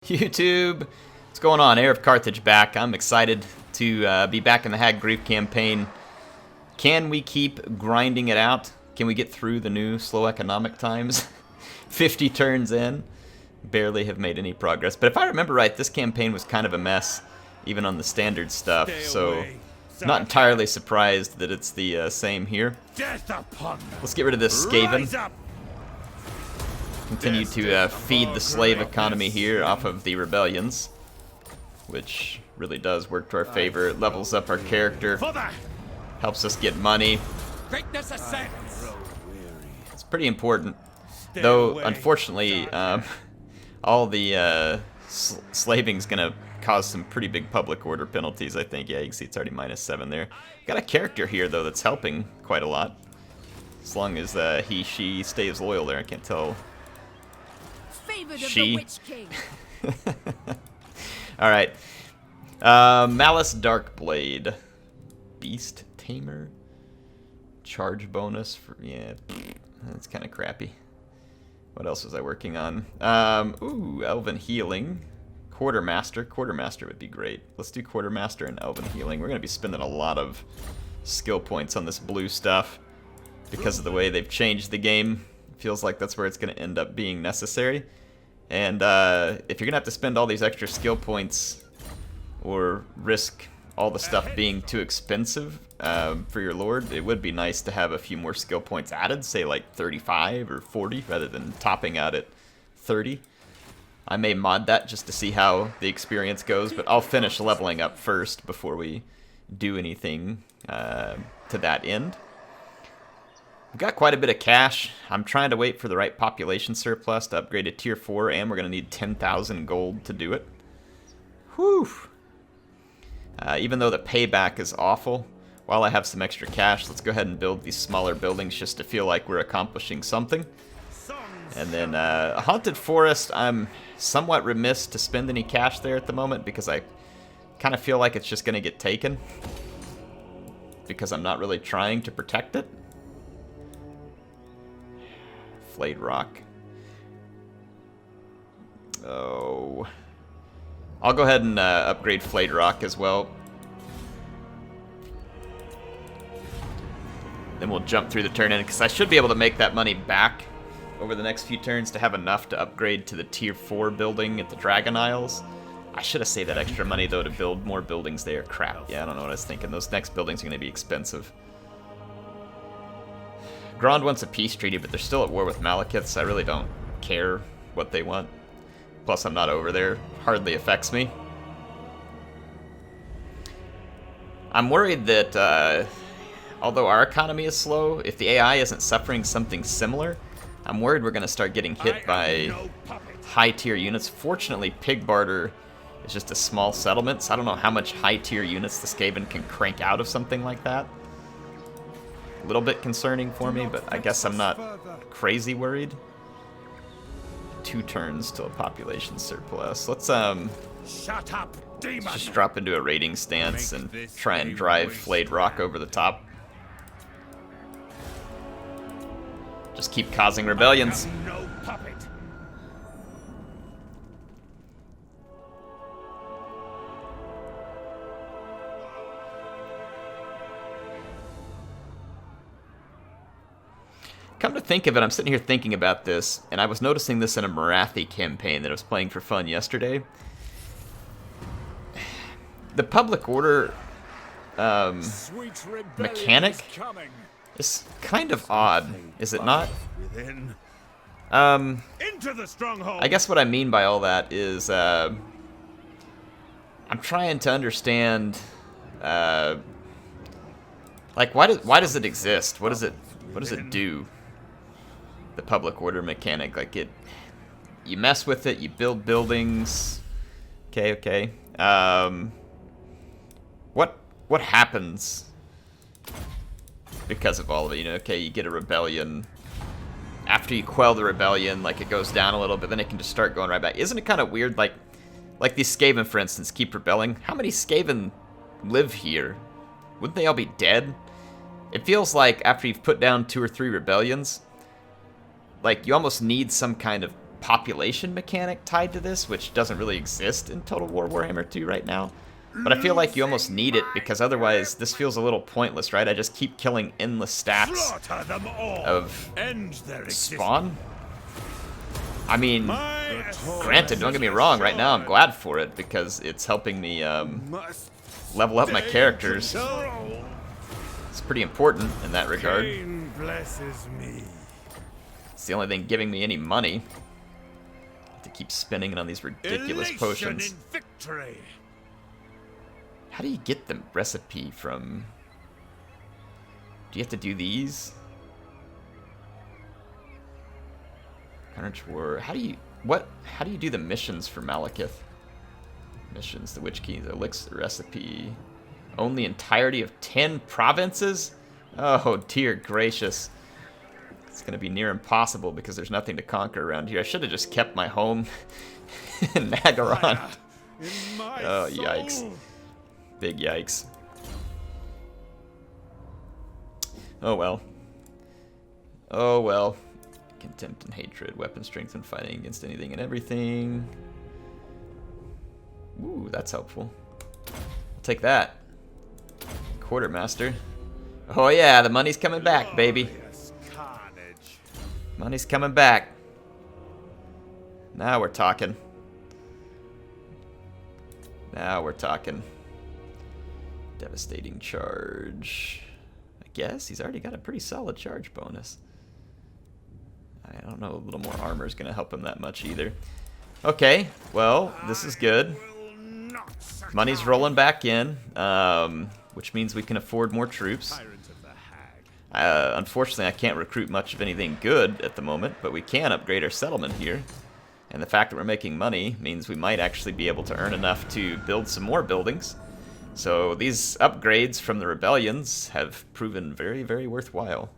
YouTube, what's going on? HeirofCarthage back. I'm excited to be back in the Hag Grief campaign. Can we keep grinding it out? Can we get through the new slow economic times? 50 turns in, barely have made any progress. But if I remember right, this campaign was kind of a mess, even on the standard stuff. So, not entirely surprised that it's the same here. Let's get rid of this Skaven. Continue to feed the slave economy here off of the rebellions, which really does work to our favor. It levels up our character, helps us get money. It's pretty important, though. Unfortunately, all the slaving's gonna cause some pretty big public order penalties, I think. Yeah, you can see it's already -7 there. Got a character here though that's helping quite a lot, as long as she stays loyal there. I can't tell. She. Alright. Malus Darkblade. Beast Tamer. Charge bonus for. Yeah, that's kind of crappy. What else was I working on? Ooh, Elven Healing. Quartermaster. Quartermaster would be great. Let's do Quartermaster and Elven Healing. We're going to be spending a lot of skill points on this blue stuff because of the way they've changed the game. Feels like that's where it's going to end up being necessary. And if you're going to have to spend all these extra skill points or risk all the stuff being too expensive for your lord, it would be nice to have a few more skill points added, say like 35 or 40 rather than topping out at 30. I may mod that just to see how the experience goes, but I'll finish leveling up first before we do anything to that end. We've got quite a bit of cash. I'm trying to wait for the right population surplus to upgrade to tier 4, and we're going to need 10,000 gold to do it. Whew. Even though the payback is awful, while I have some extra cash, let's go ahead and build these smaller buildings just to feel like we're accomplishing something. And then a haunted forest, I'm somewhat remiss to spend any cash there at the moment because I kind of feel like it's just going to get taken because I'm not really trying to protect it. Flayed rock. Oh. I'll go ahead and upgrade flayed rock as well. Then we'll jump through the turn in because I should be able to make that money back over the next few turns to have enough to upgrade to the tier 4 building at the Dragon Isles. I should have saved that extra money though to build more buildings there. Crap. Yeah, I don't know what I was thinking. Those next buildings are going to be expensive. Grand wants a peace treaty, but they're still at war with Malekith, so I really don't care what they want. Plus, I'm not over there. Hardly affects me. I'm worried that, although our economy is slow, if the AI isn't suffering something similar, I'm worried we're going to start getting hit by high-tier units. Fortunately, Pig Barter is just a small settlement, so I don't know how much high-tier units the Skaven can crank out of something like that. A little bit concerning for me, but I guess I'm not crazy worried. 2 turns till a population surplus. Let's just drop into a raiding stance and try and drive flayed rock over the top. Just keep causing rebellions. Come to think of it, I'm sitting here thinking about this, and I was noticing this in a Morathi campaign that I was playing for fun yesterday. The public order mechanic is kind of odd, is it not? I guess what I mean by all that is I'm trying to understand, like why does it exist? What does it do? The public order mechanic, like you mess with it, you build buildings. Okay. What happens because of all of it? You know, okay, you get a rebellion. After you quell the rebellion, like it goes down a little bit, then it can just start going right back. Isn't it kind of weird? Like these Skaven, for instance, keep rebelling. How many Skaven live here? Wouldn't they all be dead? It feels like after you've put down 2 or 3 rebellions, like you almost need some kind of population mechanic tied to this, which doesn't really exist in Total War Warhammer 2 right now. But I feel like you almost need it, because otherwise this feels a little pointless, right? I just keep killing endless stacks of spawn. I mean, granted, don't get me wrong, right now I'm glad for it, because it's helping me level up my characters. It's pretty important in that regard. It's the only thing giving me any money. To keep spending it on these ridiculous potions. How do you get the recipe from... Do you have to do these? Carnage War. How do you... What? How do you do the missions for Malekith? Missions, the Witch Keys, Elixir recipe. Own the entirety of 10 provinces? Oh, dear gracious. It's going to be near impossible because there's nothing to conquer around here. I should have just kept my home in Nagaron. Oh, yikes. Big yikes. Oh, well. Oh, well. Contempt and hatred, weapon strength and fighting against anything and everything. Ooh, that's helpful. I'll take that. Quartermaster. Oh yeah, the money's coming back, baby. Money's coming back. Now we're talking. Now we're talking. Devastating charge. I guess he's already got a pretty solid charge bonus. I don't know, a little more armor is going to help him that much either. Okay, well, this is good. Money's rolling back in, which means we can afford more troops. Unfortunately, I can't recruit much of anything good at the moment, but we can upgrade our settlement here. And the fact that we're making money means we might actually be able to earn enough to build some more buildings. So these upgrades from the rebellions have proven very, very worthwhile.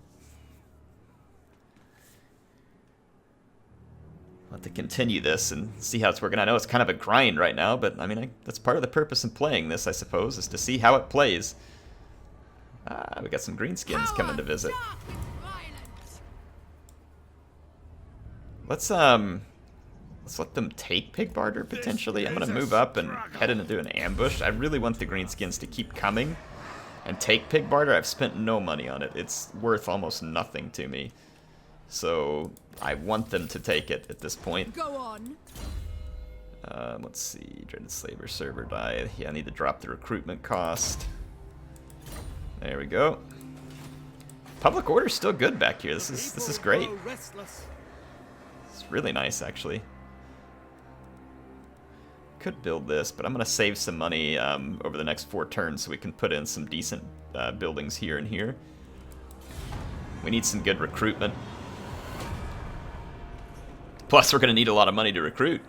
I'll have to continue this and see how it's working. I know it's kind of a grind right now, but I mean, that's part of the purpose in playing this, I suppose, is to see how it plays. Ah, we got some greenskins coming to visit. Let's let them take Pig Barter, potentially. I'm going to move up and head in and do an ambush. I really want the greenskins to keep coming and take Pig Barter. I've spent no money on it. It's worth almost nothing to me. So I want them to take it at this point. Go on. Let's see. Dreaded Slaver server die. Yeah, I need to drop the recruitment cost. There we go. Public order's still good back here. This is great. It's really nice, actually. Could build this, but I'm gonna save some money over the next 4 turns so we can put in some decent buildings here and here. We need some good recruitment. Plus, we're gonna need a lot of money to recruit.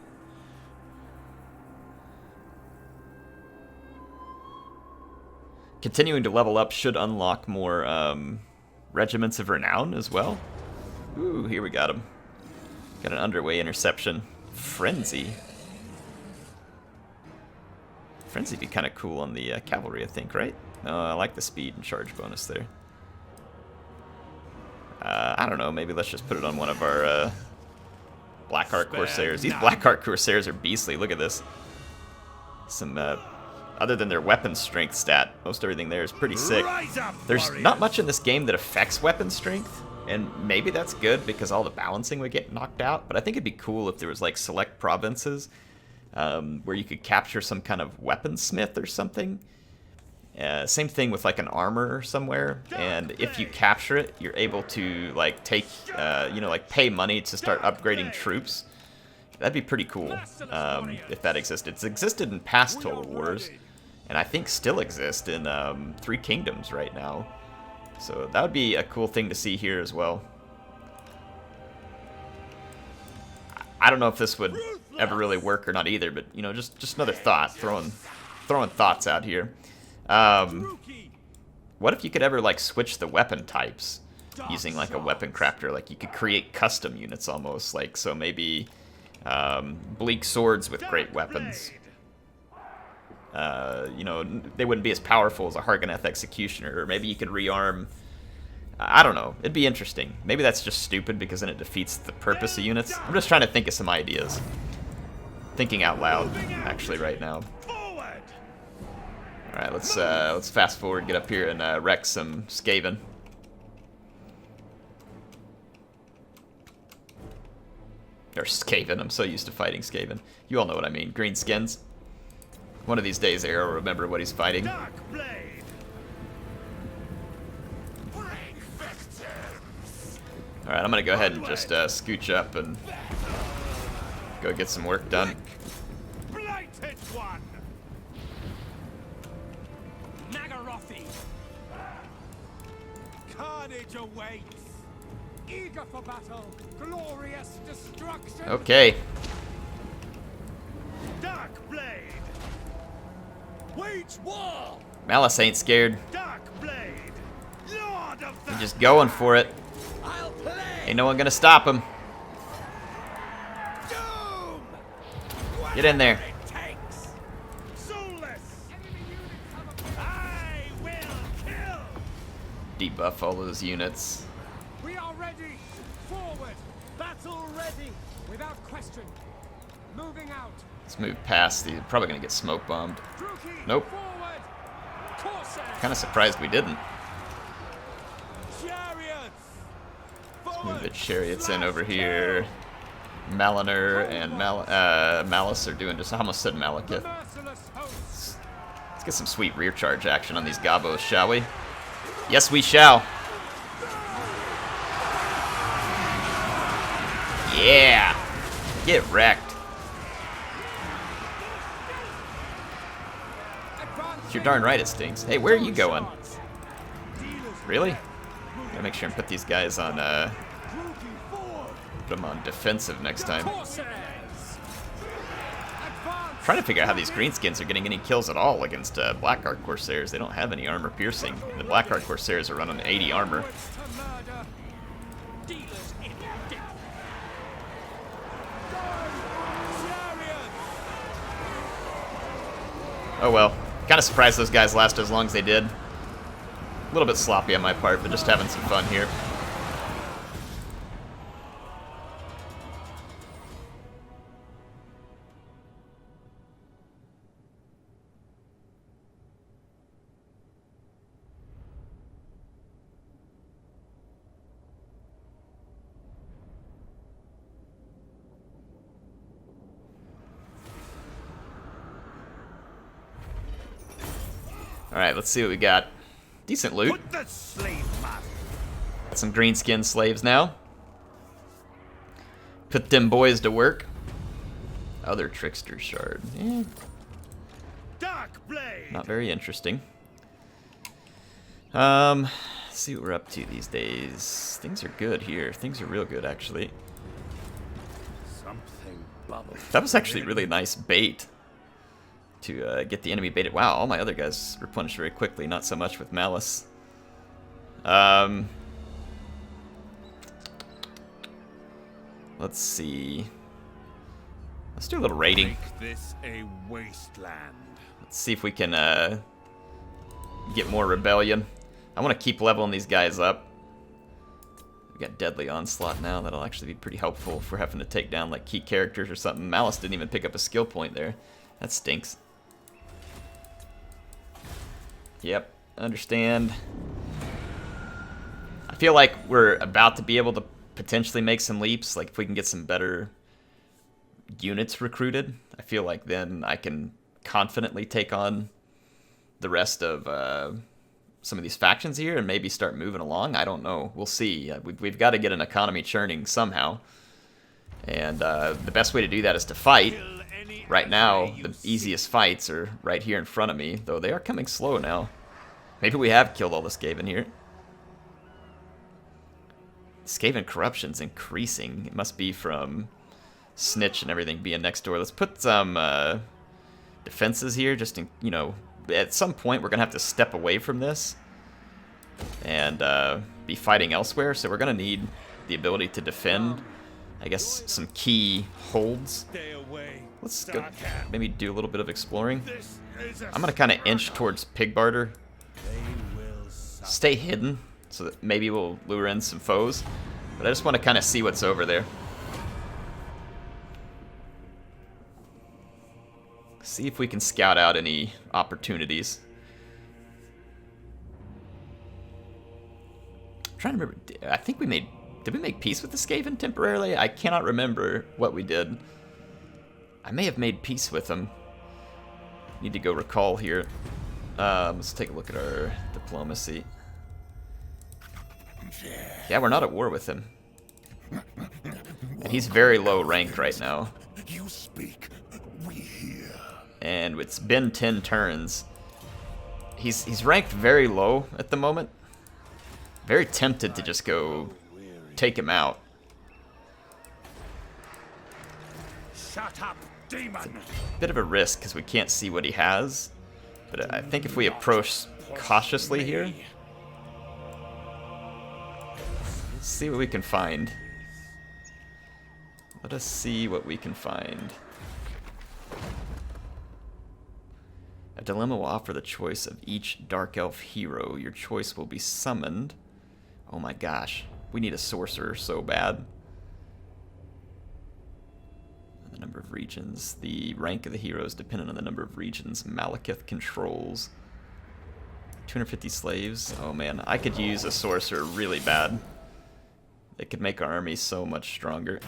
Continuing to level up should unlock more regiments of renown as well. Ooh, here we got him. Got an underway interception. Frenzy. Frenzy would be kind of cool on the cavalry, I think, right? No, I like the speed and charge bonus there. I don't know, maybe let's just put it on one of our Blackheart Corsairs. These Blackheart Corsairs are beastly, look at this. Some, other than their weapon strength stat, most everything there is pretty sick. There's not much in this game that affects weapon strength, and maybe that's good because all the balancing would get knocked out, but I think it'd be cool if there was like select provinces where you could capture some kind of weaponsmith or something. Same thing with like an armor somewhere, and if you capture it, you're able to like take, you know, like pay money to start upgrading troops. That'd be pretty cool if that existed. It's existed in past Total Wars, and I think still exists in 3 Kingdoms right now. So that would be a cool thing to see here as well. I don't know if this would ever really work or not either, but you know, just another thought, throwing thoughts out here. What if you could ever like switch the weapon types using like a weapon crafter? Like you could create custom units almost, like so maybe bleak swords with great weapons. You know, they wouldn't be as powerful as a Hargoneth Executioner, or maybe you could rearm I don't know. It'd be interesting. Maybe that's just stupid because then it defeats the purpose of units. I'm just trying to think of some ideas. Thinking out loud, actually, right now. Alright, let's fast forward, get up here, and wreck some Skaven. Or Skaven, I'm so used to fighting Skaven. You all know what I mean. Green skins. One of these days, Air will remember what he's fighting. Darkblade. Alright, I'm gonna go ahead and just scooch up and go get some work done. Blighted one. Nagarothi. Carnage awaits. Eager for battle. Glorious destruction. Okay. Darkblade. Wage war. Malus ain't scared. Darkblade. Lord of the He's just going for it. I'll play. Ain't no one gonna stop him. Doom. Get in there. It takes. Soulless. I will kill. Debuff all those units. We are ready. Forward. Battle ready. Without question. Moving out. Let's move past the. Probably gonna get smoke bombed. Druki. Nope. Forward. Corsair. Kind of surprised we didn't. Chariots. Move the chariots in over here. Maliner and Malus are doing just. I almost said Malekith. Merciless hosts. Let's get some sweet rear charge action on these gobos, shall we? Yes, we shall. Yeah. Get wrecked. You're darn right it stinks. Hey, where are you going? Really? Gotta make sure and put these guys on, put them on defensive next time. Trying to figure out how these greenskins are getting any kills at all against Blackheart Corsairs. They don't have any armor piercing. And the Blackheart Corsairs are running 80 armor. Oh well. Kind of surprised those guys lasted as long as they did. A little bit sloppy on my part, but just having some fun here. Alright, let's see what we got. Decent loot. Got some greenskin slaves now. Put them boys to work. Other trickster shard. Not very interesting. Let's see what we're up to these days. Things are good here. Things are real good, actually. That was actually really nice bait. To get the enemy baited. Wow, all my other guys replenished very quickly, not so much with Malus. Let's see. Let's do a little raiding. Make this a wasteland. Let's see if we can get more rebellion. I want to keep leveling these guys up. We got Deadly Onslaught now. That'll actually be pretty helpful if we're having to take down like key characters or something. Malus didn't even pick up a skill point there. That stinks. Yep, understand. I feel like we're about to be able to potentially make some leaps. Like if we can get some better units recruited, I feel like then I can confidently take on the rest of some of these factions here and maybe start moving along. I don't know. We'll see. We've got to get an economy churning somehow. And the best way to do that is to fight. Right now, the easiest fights are right here in front of me, though they are coming slow now. Maybe we have killed all the Skaven here. Skaven corruption's increasing. It must be from Snitch and everything being next door. Let's put some defenses here, just in, you know, at some point we're going to have to step away from this and be fighting elsewhere, so we're going to need the ability to defend, I guess, some key holds. Let's go maybe do a little bit of exploring. I'm going to kind of inch towards Pig Barter. Stay hidden so that maybe we'll lure in some foes. But I just want to kind of see what's over there. See if we can scout out any opportunities. I'm trying to remember. I think we made... Did we make peace with the Skaven temporarily? I cannot remember what we did. I may have made peace with them. Need to go recall here. Let's take a look at our diplomacy. Yeah, we're not at war with him. And he's very low ranked right now. You speak, we hear. And it's been 10 turns. He's ranked very low at the moment. Very tempted to just go take him out. Shut up, demon! Bit of a risk because we can't see what he has. But I think if we approach cautiously here, let's see what we can find. Let us see what we can find. A dilemma will offer the choice of each Dark Elf hero. Your choice will be summoned. Oh my gosh. We need a sorcerer so bad. The number of regions. The rank of the hero is dependent on the number of regions Malekith controls. 250 slaves. Oh man, I could use a sorcerer really bad. It could make our army so much stronger.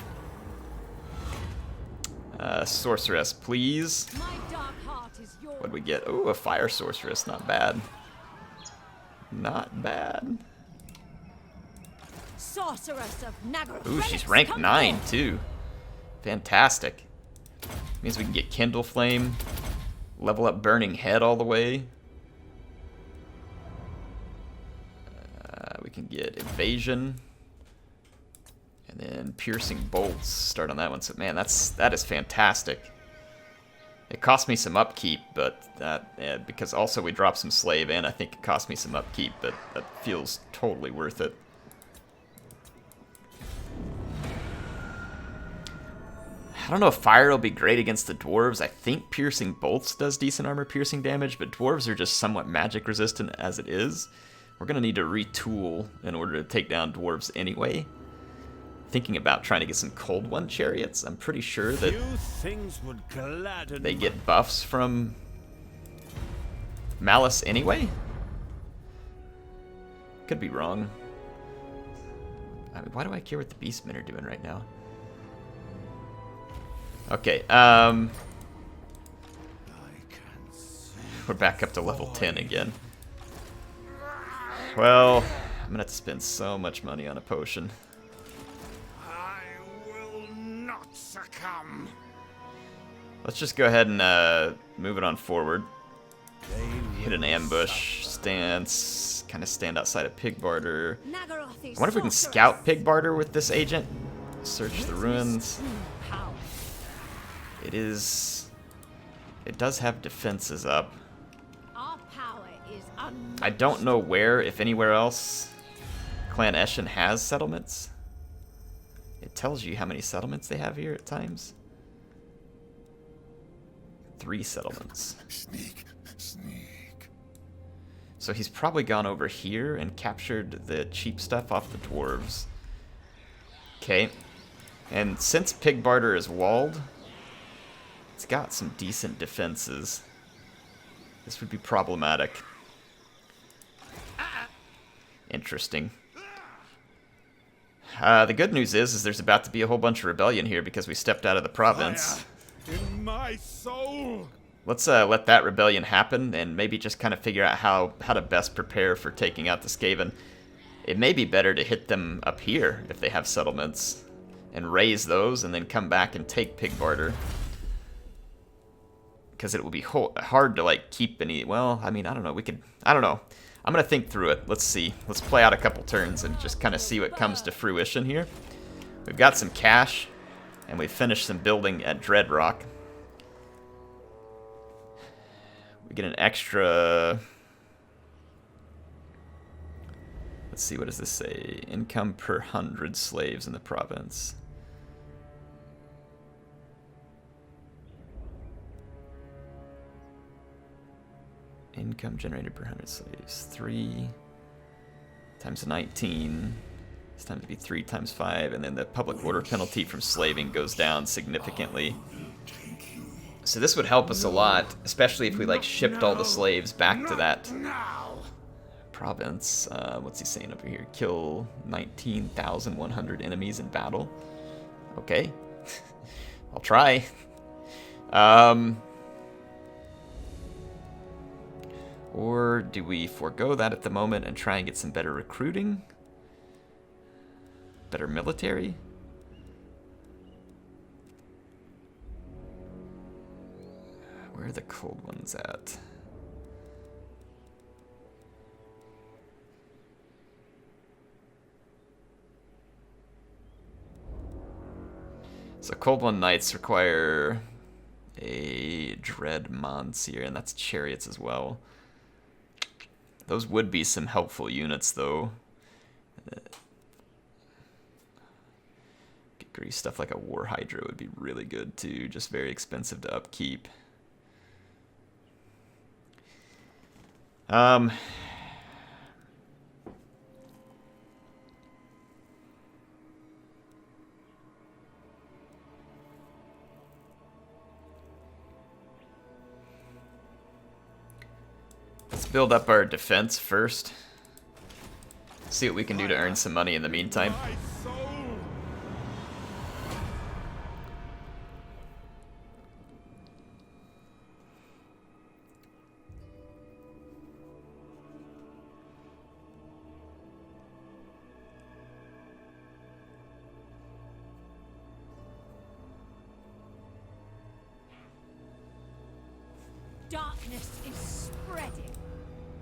Sorceress, please. What do we get? Oh, a fire sorceress. Not bad. Not bad. Sorceress of Nagara. Ooh, she's rank 9 too. Fantastic. Means we can get Kindle Flame, level up Burning Head all the way. We can get Evasion, and then Piercing Bolts. Start on that one. So man, that is fantastic. It cost me some upkeep, but because also we dropped some slave, and I think it cost me some upkeep, but that feels totally worth it. I don't know if fire will be great against the dwarves. I think Piercing Bolts does decent armor piercing damage, but dwarves are just somewhat magic resistant as it is. We're going to need to retool in order to take down dwarves anyway. Thinking about trying to get some Cold One chariots. I'm pretty sure that they get buffs from Malus anyway. Could be wrong. I mean, why do I care what the beastmen are doing right now? Okay, we're back up to level 10 again. Well, I'm gonna have to spend so much money on a potion. I will not succumb. Let's just go ahead and move it on forward. Hit an ambush, stance, kind of stand outside of Pig Barter. I wonder if we can scout Pig Barter with this agent. Search the ruins. It does have defenses up. Our power is I don't know where, if anywhere else, Clan Eshin has settlements. It tells you how many settlements they have here at times. 3 settlements. Sneak, sneak. So he's probably gone over here and captured the cheap stuff off the dwarves. Okay. And since Pig Barter is walled, it's got some decent defenses. This would be problematic. Interesting. The good news is there's about to be a whole bunch of rebellion here because we stepped out of the province. In my soul. Let's let that rebellion happen and maybe just kind of figure out how to best prepare for taking out the Skaven. It may be better to hit them up here if they have settlements and raise those and then come back and take Pig Barter. Because it will be hard to like keep any. Well, I mean, I don't know. I don't know. I'm gonna think through it. Let's see. Let's play out a couple turns and just kind of see what comes to fruition here. We've got some cash, and we've finished some building at Dreadrock. We get an extra. Let's see. What does this say? Income per 100 slaves in the province. Income generated per 100 slaves. 3 times 19. It's time to be 3 times 5, and then the public order penalty from slaving goes down significantly. So this would help us a lot, especially if we like shipped all the slaves back to that province. What's he saying over here? Kill 19,100 enemies in battle. Okay, I'll try. Or do we forego that at the moment and try and get some better recruiting? Better military? Where are the cold ones at? So cold one knights require a dread Monsieur, and that's chariots as well. Those would be some helpful units, though. Get grease stuff like a War Hydra would be really good too, just very expensive to upkeep. Let's build up our defense first. See what we can do to earn some money in the meantime. Darkness is spreading.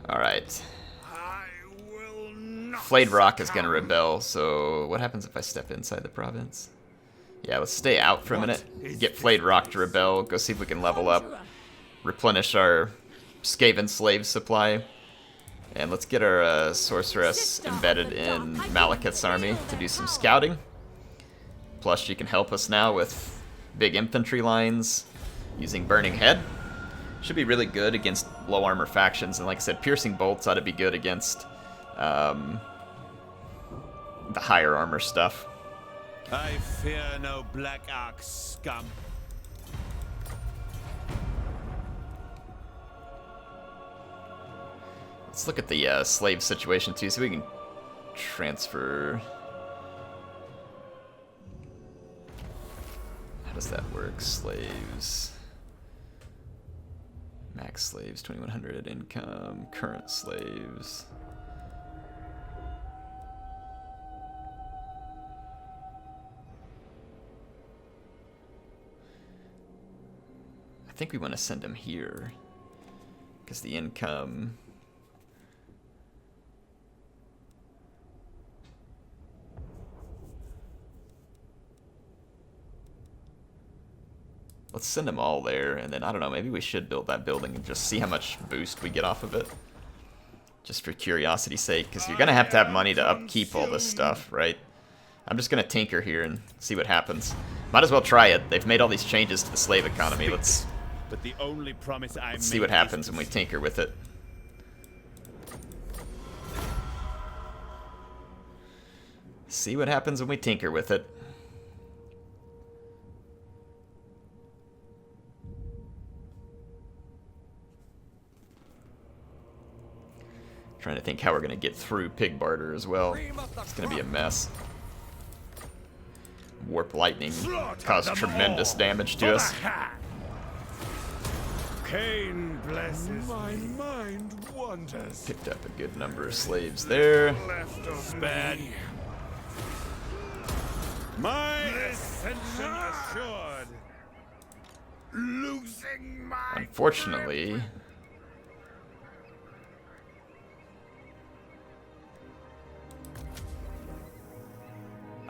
Alright. I will not Flayed Rock is going to succumb. rebel, so what happens if I step inside the province? Yeah, let's stay out for a minute. Get Flayed Rock to rebel, go see if we can level up. Replenish our Skaven slave supply. And let's get our sorceress embedded in Malekith's army to do some scouting. Plus she can help us now with big infantry lines using Burning Head. Should be really good against low armor factions, and like I said, Piercing Bolts ought to be good against the higher armor stuff. I fear no Black Ark scum. Let's look at the slave situation too, so we can transfer. How does that work? Slaves. Max slaves, 2,100 income. Current slaves. I think we want to send them here because the income. Let's send them all there, and then, I don't know, maybe we should build that building and just see how much boost we get off of it. Just for curiosity's sake, because you're going to have money to upkeep all this stuff, right? I'm just going to tinker here and see what happens. Might as well try it. They've made all these changes to the slave economy. Let's But the only promise I see what happens when we tinker with it. See what happens when we tinker with it. Trying to think how we're going to get through pig barter as well. It's going to be a mess. Warp lightning caused tremendous damage to us. Cain blesses My me. mind wanders. Picked up a good number of slaves there. Left of Bad. me. My Ascension assured. Losing my Unfortunately,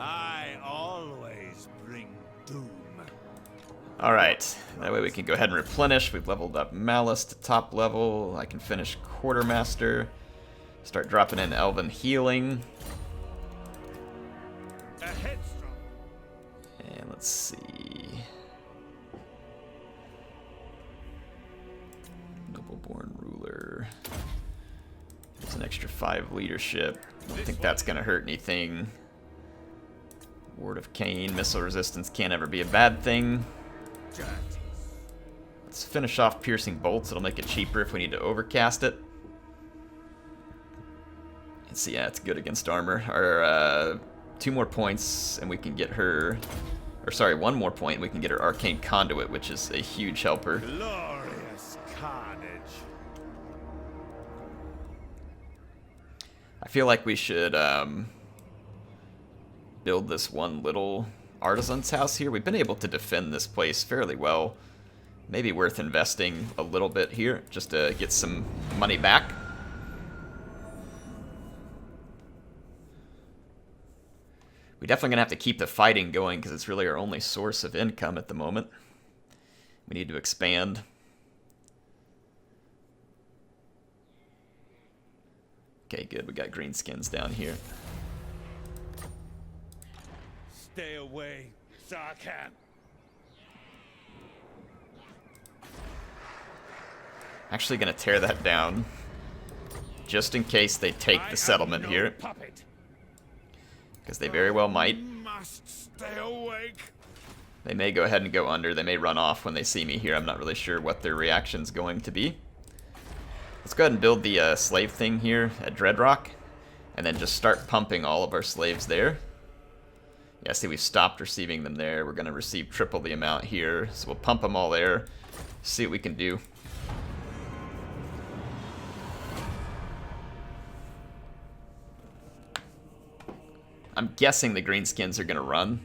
I always bring doom. alright. That way we can go ahead and replenish. We've leveled up Malus to top level. I can finish Quartermaster. Start dropping in Elven Healing. A headstrong. And let's see. Nobleborn Ruler. It's an extra 5 leadership. I don't think that's going to hurt anything. Ward of Cain, missile resistance can't ever be a bad thing. Let's finish off piercing bolts. It'll make it cheaper if we need to overcast it. Let's see, yeah, it's good against armor. Our 2 more points and we can get her, or sorry, 1 more point, we can get her Arcane Conduit, which is a huge helper. Glorious carnage. I feel like we should build this one little artisan's house here. We've been able to defend this place fairly well. Maybe worth investing a little bit here just to get some money back. We're definitely going to have to keep the fighting going because it's really our only source of income at the moment. We need to expand. Okay, good. We got greenskins down here. Stay away, Sarkhan. Actually going to tear that down just in case they take the settlement here, because they very well might. Must stay awake. They may go ahead and go under. They may run off when they see me here. I'm not really sure what their reaction's going to be. Let's go ahead and build the slave thing here at Dreadrock, and then just start pumping all of our slaves there. Yeah, see, we've stopped receiving them there. We're going to receive triple the amount here, so we'll pump them all there, see what we can do. I'm guessing the greenskins are going to run.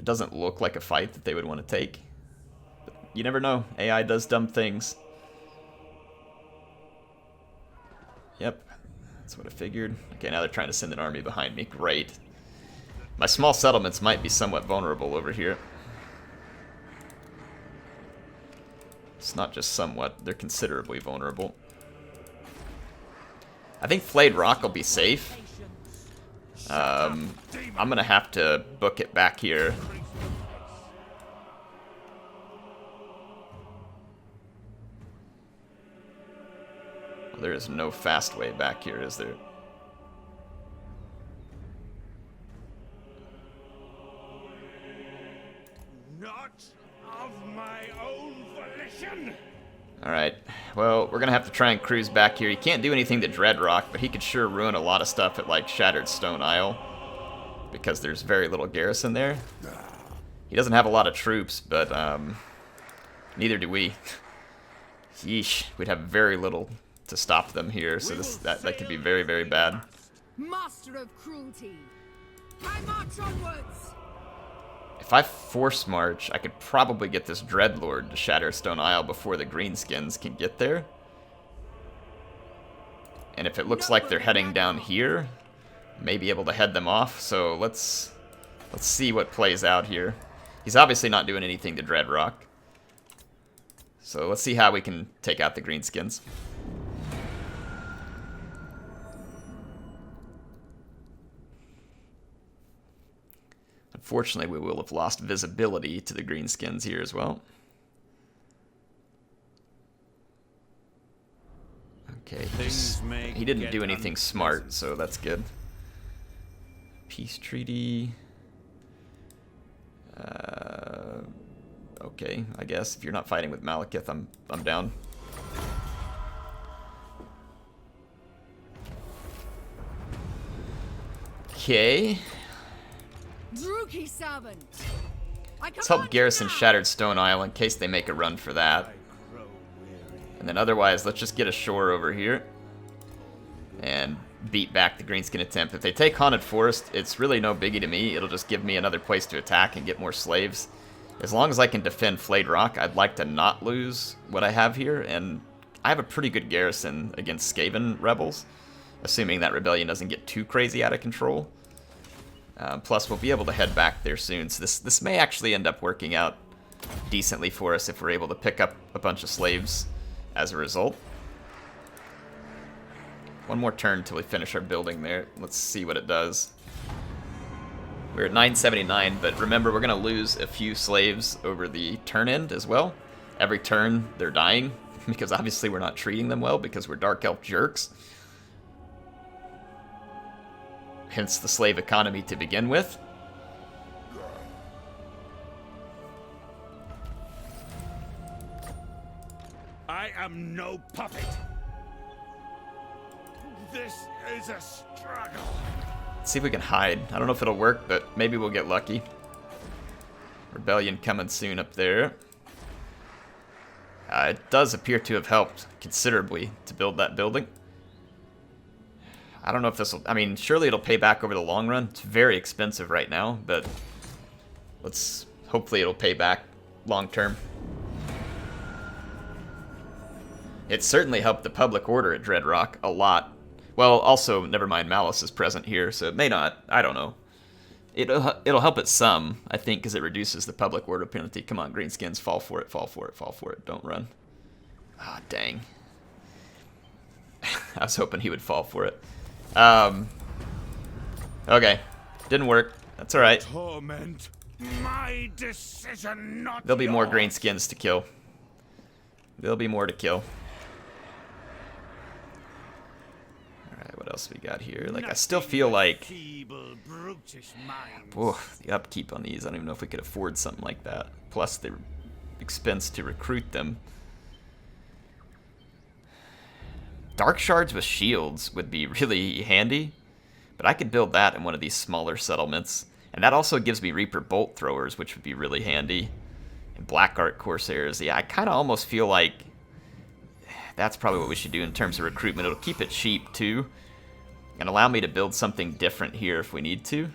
It doesn't look like a fight that they would want to take. But you never know. AI does dumb things. Yep, that's what I figured. Okay, now they're trying to send an army behind me. Great. My small settlements might be somewhat vulnerable over here. It's not just somewhat, they're considerably vulnerable. I think Flayed Rock will be safe. I'm gonna have to book it back here. Well, there is no fast way back here, is there? Not of my own volition. Alright, well, we're gonna have to try and cruise back here. He can't do anything to Dreadrock, but he could sure ruin a lot of stuff at, like, Shattered Stone Isle, because there's very little garrison there. He doesn't have a lot of troops, but, neither do we. Yeesh, we'd have very little to stop them here, so that could be very, very bad. Master of cruelty, I march onwards. If I force march, I could probably get this Dreadlord to Shatter Stone Isle before the greenskins can get there. And if it looks like they're heading down here, may be able to head them off. So let's see what plays out here. He's obviously not doing anything to Dreadrock. So let's see how we can take out the greenskins. Unfortunately, we will have lost visibility to the greenskins here as well. Okay, he didn't do anything smart, so that's good. Peace treaty. Okay, I guess if you're not fighting with Malekith, I'm down. Okay. Let's help garrison Shattered Stone Isle in case they make a run for that. And then otherwise, let's just get ashore over here and beat back the Greenskin attempt. If they take Haunted Forest, it's really no biggie to me. It'll just give me another place to attack and get more slaves. As long as I can defend Flayed Rock, I'd like to not lose what I have here. And I have a pretty good garrison against Skaven rebels, assuming that rebellion doesn't get too crazy out of control. Plus, we'll be able to head back there soon, so this may actually end up working out decently for us if we're able to pick up a bunch of slaves as a result. One more turn until we finish our building there. Let's see what it does. We're at 979, but remember, we're going to lose a few slaves over the turn end as well. Every turn, they're dying, because obviously we're not treating them well because we're Dark Elf jerks. hence the slave economy to begin with. I am no puppet. This is a struggle. Let's see if we can hide. I don't know if it'll work, but maybe we'll get lucky. Rebellion coming soon up there. It does appear to have helped considerably to build that building. I don't know if this will... I mean, surely it'll pay back over the long run. It's very expensive right now, but let's... hopefully it'll pay back long term. It certainly helped the public order at Dreadrock a lot. Well, also, never mind, Malus is present here, so it may not. I don't know. It'll help it some, I think, because it reduces the public order penalty. Come on, greenskins, fall for it, fall for it, fall for it. Don't run. Ah, dang. I was hoping he would fall for it. Okay. Didn't work. That's alright. Torment. My decision, not There'll be more yours. greenskins to kill. There'll be more to kill. Alright, what else we got here? Like, I still feel like... Feeble, brutish minds. Whoa, the upkeep on these, I don't even know if we could afford something like that. Plus the expense to recruit them. Dark shards with shields would be really handy, but I could build that in one of these smaller settlements. And that also gives me Reaper bolt throwers, which would be really handy. And Black Art Corsairs. Yeah, I kind of almost feel like that's probably what we should do in terms of recruitment. It'll keep it cheap, too, and allow me to build something different here if we need to.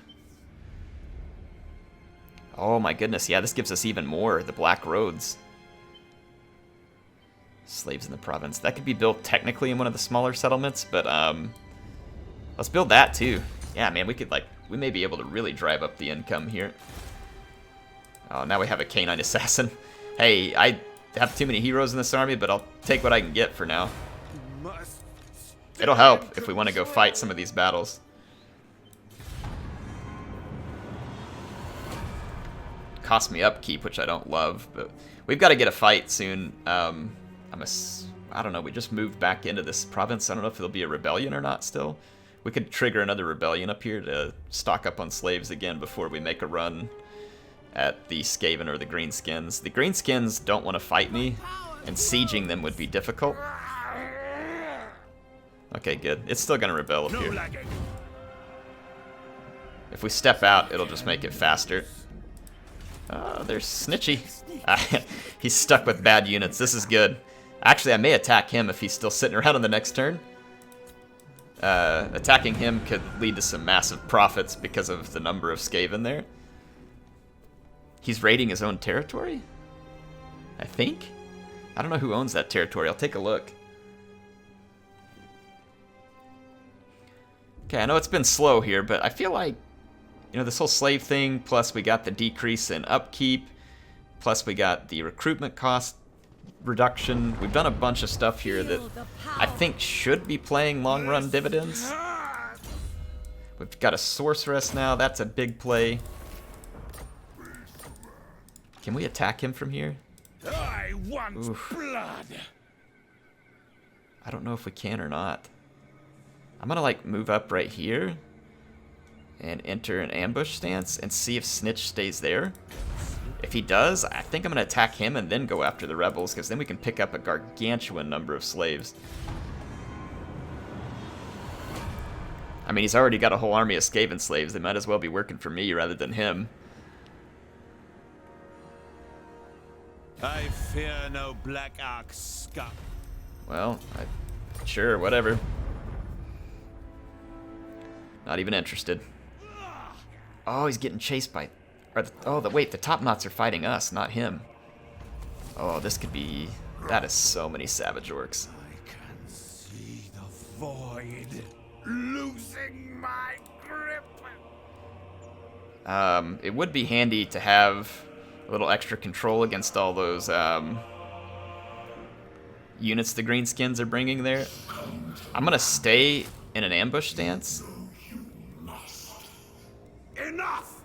Oh my goodness, yeah, this gives us even more, the Black Roads. Slaves in the province. That could be built technically in one of the smaller settlements, but let's build that too. Yeah, man, we could, like, we may be able to really drive up the income here. Oh, now we have a canine assassin. Hey, I have too many heroes in this army, but I'll take what I can get for now. It'll help if we want to go fight some of these battles. Cost me upkeep, which I don't love, but we've got to get a fight soon. I don't know, we just moved back into this province. I don't know if there'll be a rebellion or not still. We could trigger another rebellion up here to stock up on slaves again before we make a run at the Skaven or the Greenskins. The Greenskins don't want to fight me, and sieging them would be difficult. Okay, good. It's still going to rebel up here. If we step out, it'll just make it faster. There's Snitchy. He's stuck with bad units. This is good. Actually, I may attack him if he's still sitting around on the next turn. Attacking him could lead to some massive profits because of the number of Skaven there. He's raiding his own territory? I think? I don't know who owns that territory. I'll take a look. Okay, I know it's been slow here, but I feel like, you know, this whole slave thing, plus we got the decrease in upkeep, plus we got the recruitment cost reduction. We've done a bunch of stuff here that I think should be playing long-run dividends. We've got a sorceress now. That's a big play. Can we attack him from here? I want blood. I don't know if we can or not. I'm gonna like move up right here and enter an ambush stance and see if Snitch stays there. If he does, I think I'm gonna attack him and then go after the rebels, because then we can pick up a gargantuan number of slaves. I mean, he's already got a whole army of Skaven slaves. They might as well be working for me rather than him. I fear no Black Ark scum. Well, sure, whatever. Not even interested. Oh, he's getting chased by... wait, the top knots are fighting us, not him. Oh, this could be... That is so many savage orcs. I can see the void losing my grip. It would be handy to have a little extra control against all those units the Greenskins are bringing there. I'm gonna stay in an ambush stance. Enough!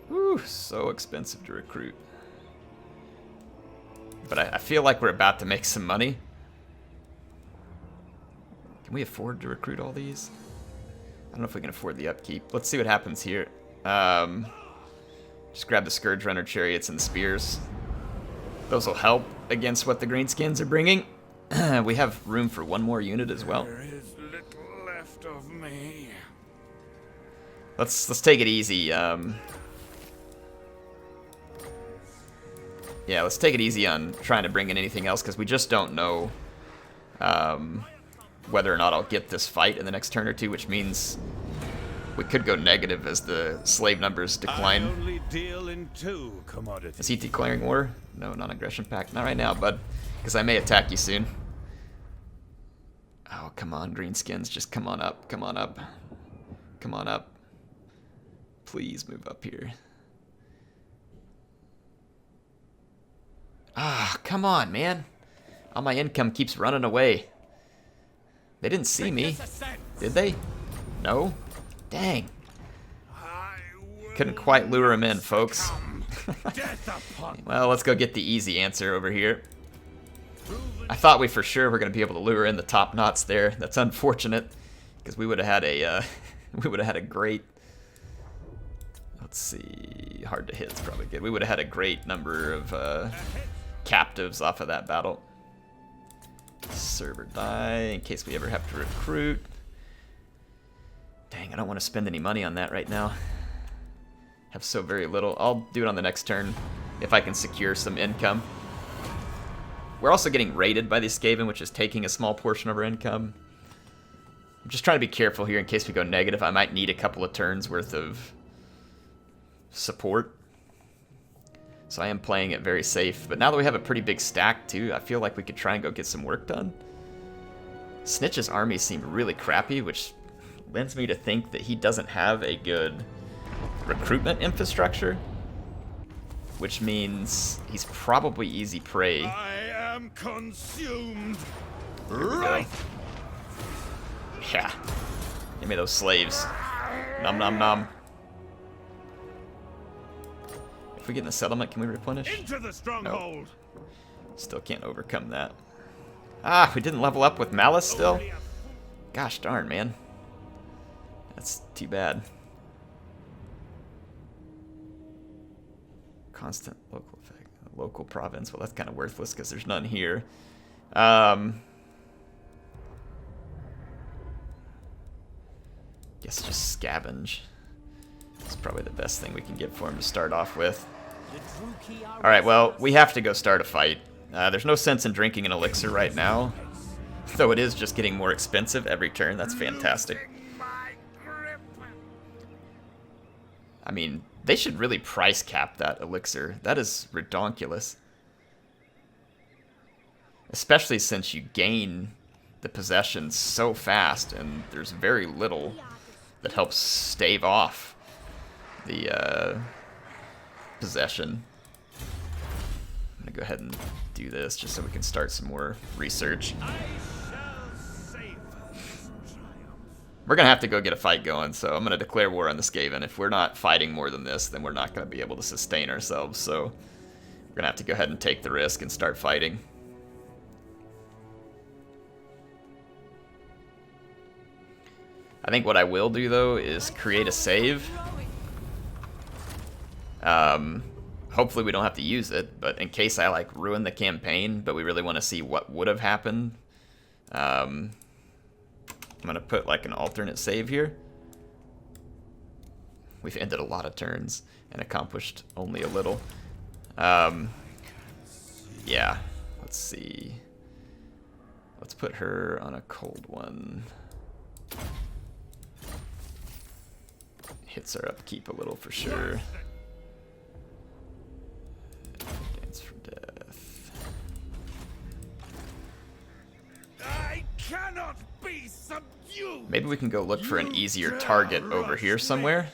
Whew, so expensive to recruit. But I feel like we're about to make some money. Can we afford to recruit all these? don't know if we can afford the upkeep. Let's see what happens here. Just grab the Scourge Runner chariots and the spears. Those will help against what the greenskins are bringing. We have room for one more unit as well. There is little left of me. Let's take it easy. Yeah, let's take it easy on trying to bring in anything else because we just don't know whether or not I'll get this fight in the next turn or two, which means we could go negative as the slave numbers decline. I only deal in 2 commodities. Is he declaring war? No, non-aggression pact. Not right now, bud, because I may attack you soon. Oh, come on, greenskins. Just come on up. Come on up. Come on up. Please move up here. Ah, come on, man. All my income keeps running away. They didn't see me, did they? No? Dang. Couldn't quite lure him in, folks. Well, let's go get the easy answer over here. I thought we for sure were going to be able to lure in the top knots there. That's unfortunate, because we would have had a great. Let's see, hard to hit is probably good. We would have had a great number of captives off of that battle. Server die in case we ever have to recruit. Dang, I don't want to spend any money on that right now. Have so very little. I'll do it on the next turn if I can secure some income. We're also getting raided by the Skaven, which is taking a small portion of our income. I'm just trying to be careful here in case we go negative. I might need a couple of turns worth of support. So I am playing it very safe. But now that we have a pretty big stack too, I feel like we could try and go get some work done. Snitch's army seemed really crappy, which lends me to think that he doesn't have a good recruitment infrastructure, which means he's probably easy prey. I am consumed. Right. Yeah. Give me those slaves. Nom nom nom. If we get in the settlement, can we replenish? Into the stronghold. No. Still can't overcome that. Ah, we didn't level up with Malus still? Gosh darn, man. That's too bad. Constant local effect. Local province. Well, that's kind of worthless because there's none here. Guess just scavenge. That's probably the best thing we can get for him to start off with. Alright, well, we have to go start a fight. There's no sense in drinking an elixir right now. Though it is just getting more expensive every turn. That's fantastic. I mean, they should really price cap that elixir. That is redonkulous. Especially since you gain the possessions so fast and there's very little that helps stave off the possession. I'm gonna go ahead and do this just so we can start some more research. We're gonna have to go get a fight going, so I'm gonna declare war on the Skaven. If we're not fighting more than this, then we're not gonna be able to sustain ourselves, so we're gonna have to go ahead and take the risk and start fighting. I think what I will do, though, is create a save. Hopefully we don't have to use it, but in case I, like, ruin the campaign, but we really want to see what would have happened, I'm going to put, like, an alternate save here. We've ended a lot of turns and accomplished only a little. Yeah, let's see. Let's put her on a cold one. Hits our upkeep a little for sure. Dance for death. I cannot be subdued. Maybe we can go look for an easier target over here somewhere.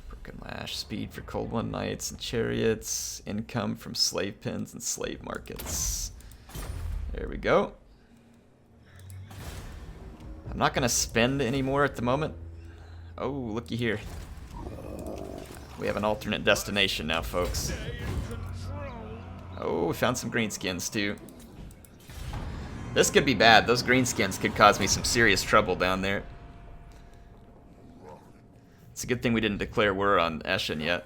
Broken Lash, speed for Cold One Knights and Chariots, income from slave pens and slave markets. There we go. I'm not gonna spend any more at the moment. Oh, looky here. We have an alternate destination now, folks. Oh, we found some greenskins too. This could be bad. Those greenskins could cause me some serious trouble down there. It's a good thing we didn't declare war on Eschen yet.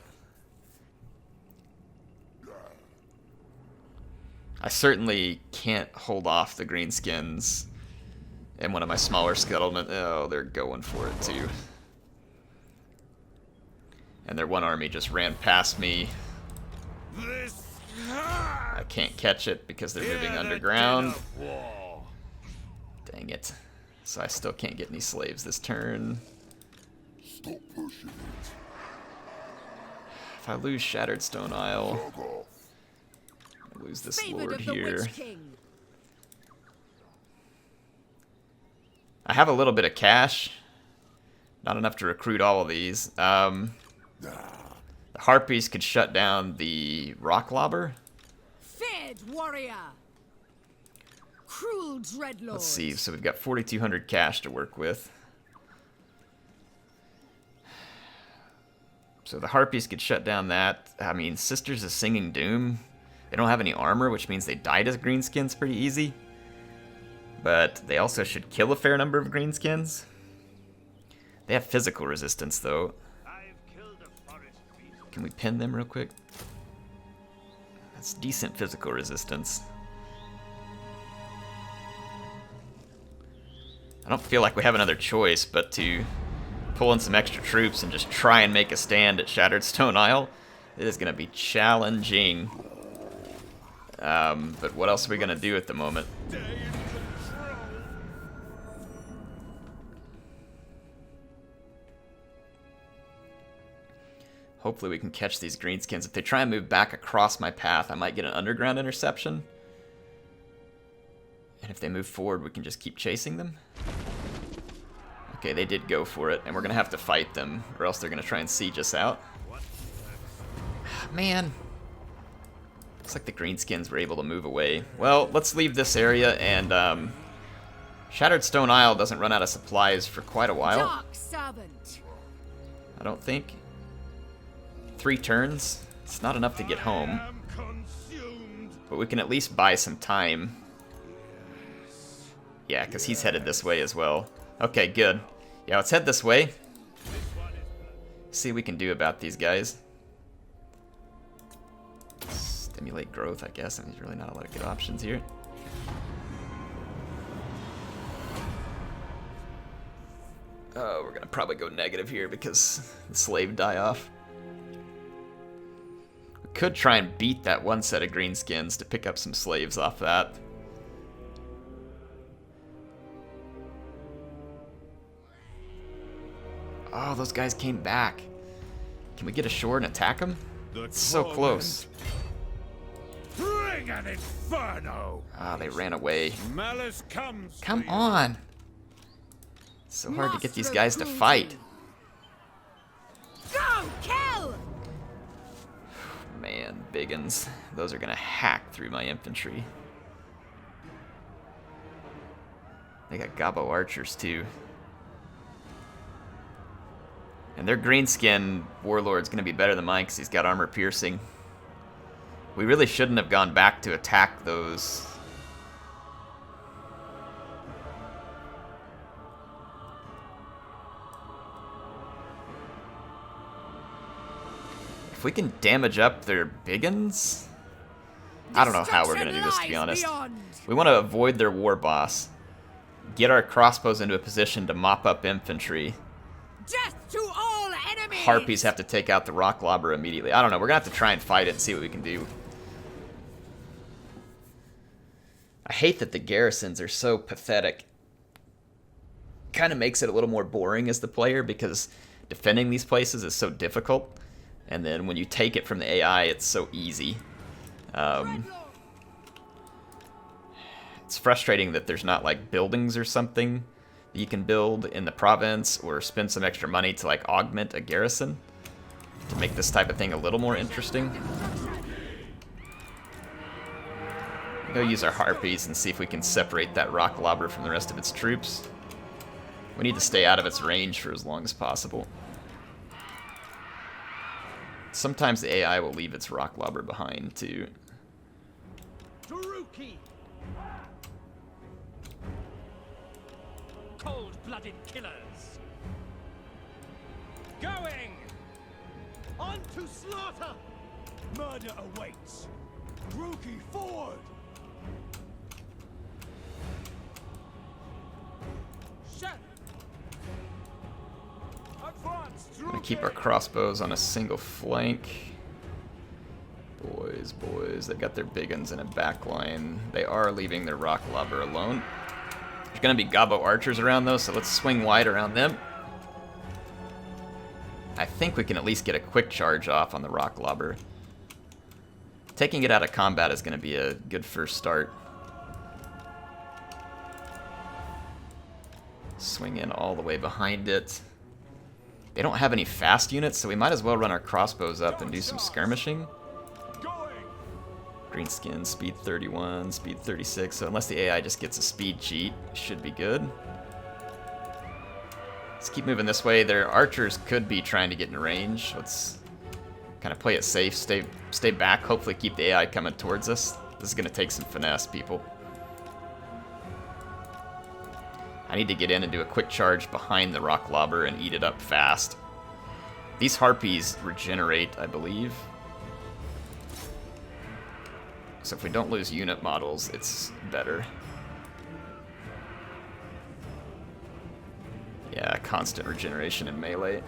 I certainly can't hold off the greenskins and one of my smaller settlement. Oh, they're going for it too. And their one army just ran past me. I can't catch it because they're moving underground. Dang it. So I still can't get any slaves this turn. Stop pushing it. If I lose Shattered Stone Isle, I lose this lord here. I have a little bit of cash. Not enough to recruit all of these. The Harpies could shut down the Rock Lobber. Feared warrior. Cruel dreadlord. Let's see, so we've got 4,200 cash to work with. So the Harpies could shut down that. I mean, Sisters of Singing Doom. They don't have any armor, which means they die to greenskins pretty easy. But they also should kill a fair number of greenskins. They have physical resistance, though. Can we pin them real quick? That's decent physical resistance. I don't feel like we have another choice but to pull in some extra troops and just try and make a stand at Shattered Stone Isle. It is going to be challenging. But what else are we going to do at the moment? Hopefully we can catch these greenskins. If they try and move back across my path, I might get an underground interception. And if they move forward, we can just keep chasing them. Okay, they did go for it, and we're going to have to fight them, or else they're going to try and siege us out. Man. Looks like the greenskins were able to move away. Well, let's leave this area, and Shattered Stone Isle doesn't run out of supplies for quite a while. Dark servant. I don't think. 3 turns. It's not enough to get home. But we can at least buy some time. Yeah, because he's headed this way as well. Okay, good. Yeah, let's head this way. See what we can do about these guys. Stimulate growth, I guess. I mean, there's really not a lot of good options here. Oh, we're going to probably go negative here because the slave die off. We could try and beat that one set of greenskins to pick up some slaves off that. Oh, those guys came back. Can we get ashore and attack them? It's so close. Bring an inferno! Ah, they ran away. Malus comes. Come on. It's so hard to get these guys to fight. Go kill. Man, biggins. Those are gonna hack through my infantry. They got Gobbo archers too. And their greenskin warlord's gonna be better than mine because he's got armor piercing. We really shouldn't have gone back to attack those. If we can damage up their biggins, I don't know how we're gonna do this, to be honest. We want to avoid their war boss, get our crossbows into a position to mop up infantry. Death to all enemies. Harpies have to take out the rock lobber immediately. I don't know. We're gonna have to try and fight it and see what we can do. I hate that the garrisons are so pathetic. Kind of makes it a little more boring as the player because defending these places is so difficult. And then when you take it from the AI, it's so easy. It's frustrating that there's not like buildings or something that you can build in the province or spend some extra money to like augment a garrison to make this type of thing a little more interesting. Go use our harpies and see if we can separate that rock lobber from the rest of its troops. We need to stay out of its range for as long as possible. Sometimes the AI will leave its rock lobber behind too. Taruki! Cold-blooded killers! Going! On to slaughter! Murder awaits! Rookie forward! Shut! Advance! Gonna keep our crossbows on a single flank. Boys, they got their big uns in a back line. They are leaving their rock lobber alone. There's gonna be gobbo archers around though, so let's swing wide around them. I think we can at least get a quick charge off on the rock lobber. Taking it out of combat is gonna be a good first start. Swing in all the way behind it. They don't have any fast units, so we might as well run our crossbows up and do some skirmishing. Green skin, speed 31, speed 36, so unless the AI just gets a speed cheat, should be good. Let's keep moving this way. Their archers could be trying to get in range. Let's kind of play it safe, stay back, hopefully keep the AI coming towards us. This is going to take some finesse, people. I need to get in and do a quick charge behind the rock lobber and eat it up fast. These harpies regenerate, I believe. So if we don't lose unit models, it's better. Yeah, constant regeneration in melee.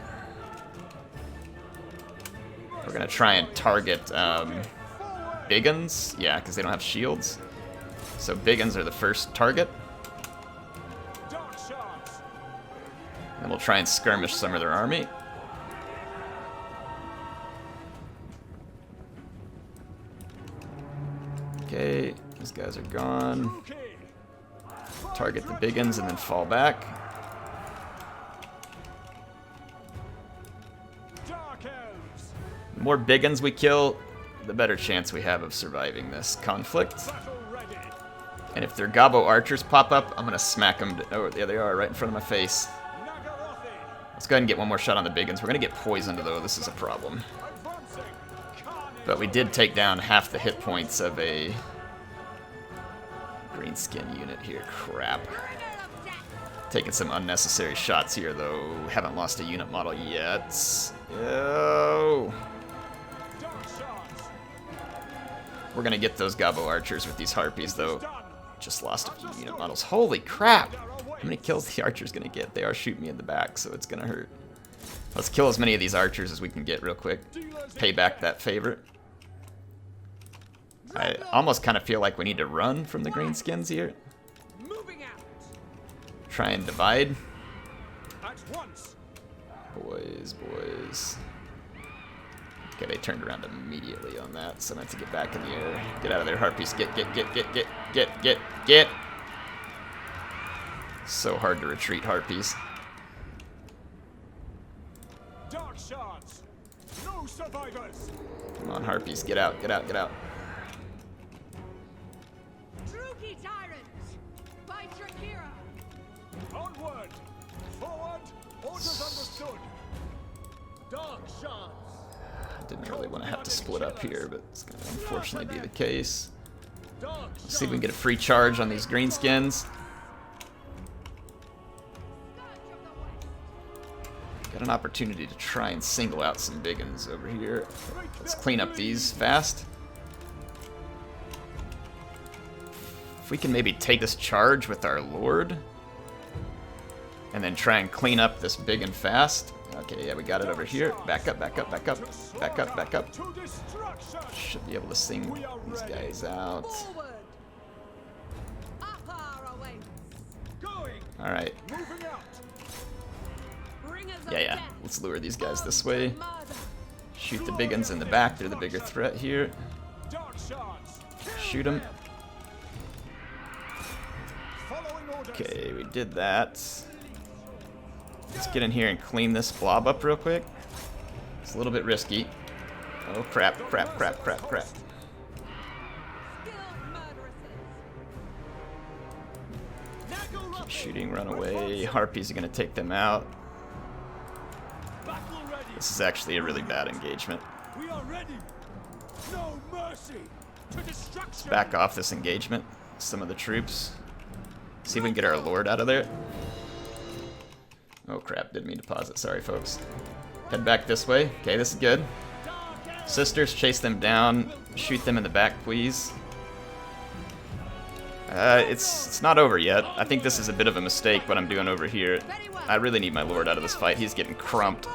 We're gonna try and target big uns, yeah, because they don't have shields. So big uns are the first target. And we'll try and skirmish some of their army. Okay, these guys are gone. Target the big uns and then fall back. The more big uns we kill, the better chance we have of surviving this conflict. And if their gobbo archers pop up, I'm gonna smack them. Oh, there they are, right in front of my face. Let's go ahead and get one more shot on the big uns. We're gonna get poisoned though, this is a problem. But we did take down half the hit points of a green skin unit here. Crap. Taking some unnecessary shots here though. Haven't lost a unit model yet. Oh. We're gonna get those gobbo archers with these harpies though. Just lost a few unit models. Holy crap! How many kills the archer's gonna get? They are shooting me in the back, so it's gonna hurt. Let's kill as many of these archers as we can get real quick. Pay back that favorite. I almost kind of feel like we need to run from the greenskins here. Try and divide. Boys. Okay, they turned around immediately on that, so I have to get back in the air. Get out of there, harpies. Get. So hard to retreat, harpies. Dark shards. No survivors. Come on, harpies, get out. Druki tyrant! By Drakira! Onward! Forward! Orders understood! Dark shards! Didn't really want to have to split up here, but it's going to unfortunately be the case. Let's see if we can get a free charge on these greenskins. Got an opportunity to try and single out some big uns over here. Let's clean up these fast. If we can maybe take this charge with our lord and then try and clean up this big and fast. Okay, yeah, we got it over here. Back up. Should be able to sing these guys out. Alright. Yeah. Let's lure these guys this way. Shoot the big uns in the back. They're the bigger threat here. Shoot them. Okay, we did that. Let's get in here and clean this blob up real quick. It's a little bit risky. Oh, crap. Keep shooting, run away. Harpies are going to take them out. This is actually a really bad engagement. We are ready. No mercy. To destruction. Let's back off this engagement. Some of the troops. See if we can get our lord out of there. Oh crap, didn't mean to pause it. Sorry, folks. Head back this way. Okay, this is good. Sisters, chase them down. Shoot them in the back, please. It's not over yet. I think this is a bit of a mistake what I'm doing over here. I really need my lord out of this fight. He's getting crumped.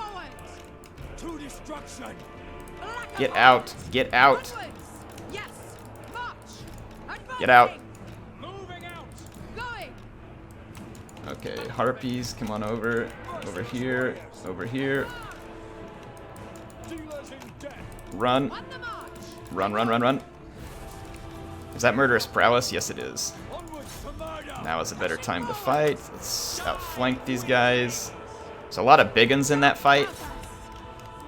To destruction. Get out. Get out. Yes. March. Get out. Moving out. Going. Okay, harpies, come on over. Over here. Over here. Dealers in death. Run. On the march. Run, run, run, run. Is that murderous prowess? Yes, it is. Onwards to murder. Now is a better time to fight. Let's outflank these guys. There's a lot of big uns in that fight,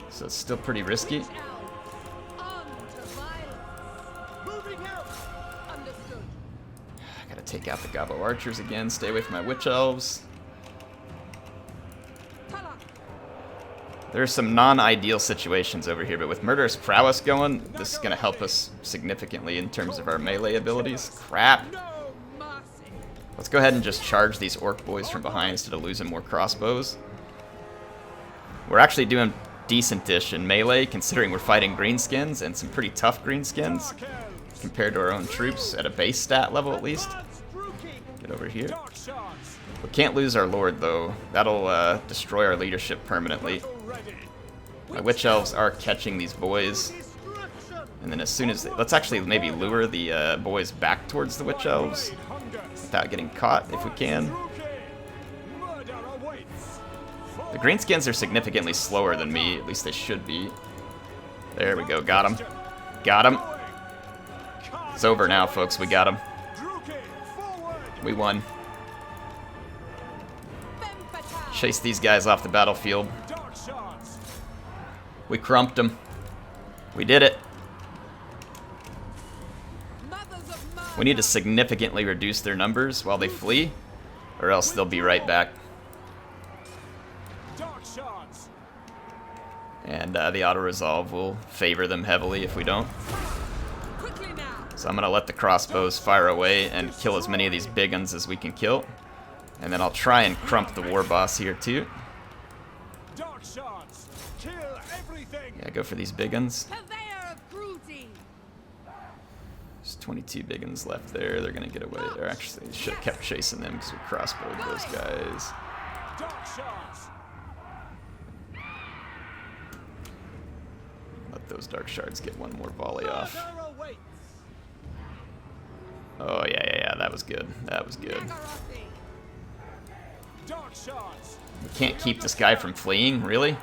so it's still pretty risky. On to violence. Moving out. Understood. I gotta take out the gobbo archers again. Stay away from my witch elves. Talak. There's some non-ideal situations over here, but with murderous prowess going, this is gonna help us significantly in terms of our melee abilities. Crap. No mercy. Let's go ahead and just charge these orc boys from behind instead of losing more crossbows. We're actually doing decent-ish in melee, considering we're fighting greenskins, and some pretty tough greenskins Dark elves. compared to our own troops, at a base stat level at least. Advance, Druki. Get over here. Dark shards. We can't lose our lord, though. That'll destroy our leadership permanently. Battle ready. My witch elves are catching these boys, Destruction. and then as soon as let's actually maybe lure the boys back towards the witch elves Blade hunger. without getting caught if we can. Druki. Murder awaits. The greenskins are significantly slower than me, at least they should be. There we go, got him. Got him. It's over now, folks, we got him. Druki, forward. We won. Femme fatale. Chase these guys off the battlefield. Dark shards. We crumped them. We did it. Mothers of murder. We need to significantly reduce their numbers while they flee, or else they'll be right back. Dark shards. And the auto-resolve will favor them heavily if we don't. Quickly now. So I'm going to let the crossbows fire away and kill as many of these big uns as we can kill. And then I'll try and crump the war boss here too. Dark shards. Kill everything. Yeah, go for these big uns. Purveyor of cruelty. There's 22 big uns left there. They're going to get away. They're actually should have kept chasing them because we crossbowed those guys. Dark shards. Let those dark shards get one more volley off. Murder awaits. Oh, yeah, that was good. That was good. Nagarothi. Dark shards. We can't keep this guy from fleeing, really?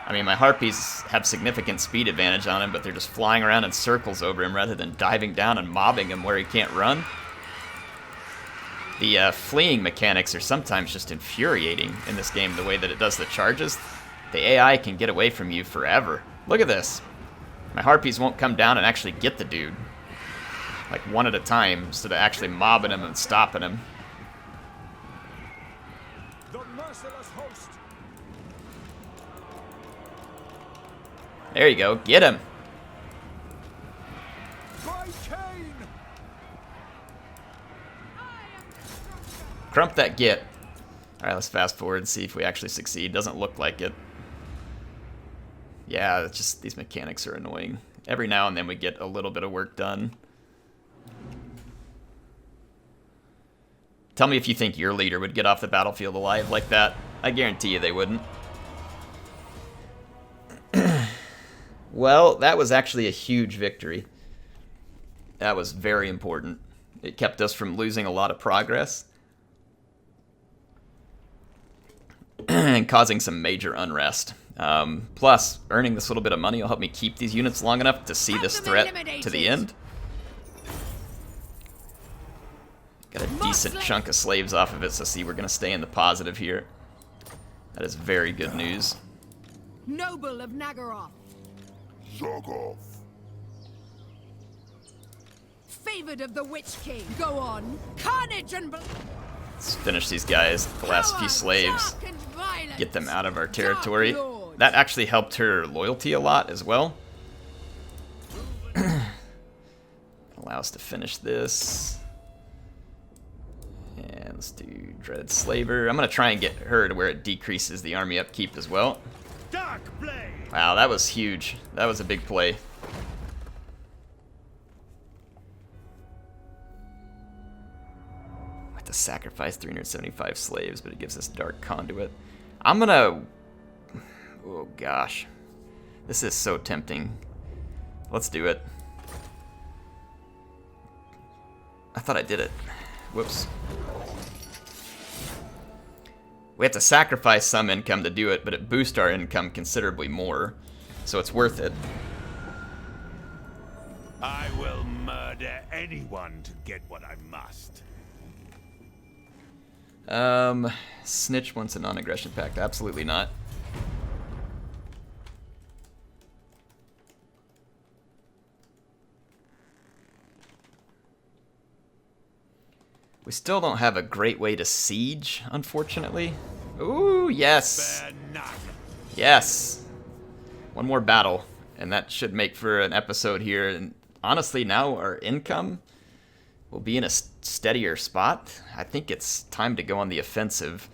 I mean, my harpies have significant speed advantage on him, but they're just flying around in circles over him rather than diving down and mobbing him where he can't run. The fleeing mechanics are sometimes just infuriating in this game, the way that it does the charges. The AI can get away from you forever. Look at this. My harpies won't come down and actually get the dude. Like one at a time, instead of actually mobbing him and stopping him. The merciless host. There you go, get him. By Cain. Crump that git. Alright, let's fast forward and see if we actually succeed. Doesn't look like it. Yeah, it's just these mechanics are annoying. Every now and then we get a little bit of work done. Tell me if you think your leader would get off the battlefield alive like that. I guarantee you they wouldn't. Well, that was actually a huge victory. That was very important. It kept us from losing a lot of progress. And causing some major unrest. Plus, earning this little bit of money will help me keep these units long enough to see this threat to the end. Got a decent chunk of slaves off of it, so see, we're going to stay in the positive here. That is very good news. Noble of Nagaroth. Zargoth. Favored of the Witch King. Go on. Carnage and blood. Let's finish these guys, the last few slaves. Get them out of our territory. That actually helped her loyalty a lot as well. Allow us to finish this. And let's do Dreaded Slaver. I'm going to try and get her to where it decreases the army upkeep as well. Darkblade! Wow, that was huge. That was a big play. We have to sacrifice 375 slaves, but it gives us Dark Conduit. I'm gonna... Oh gosh. This is so tempting. Let's do it. I thought I did it. Whoops. We have to sacrifice some income to do it, but it boosts our income considerably more, so it's worth it. I will murder anyone to get what I must. Snitch wants a non-aggression pact. Absolutely not. We still don't have a great way to siege, unfortunately. Ooh, yes. Spare none. Yes. One more battle, and that should make for an episode here. And honestly, now our income will be in a steadier spot. I think it's time to go on the offensive.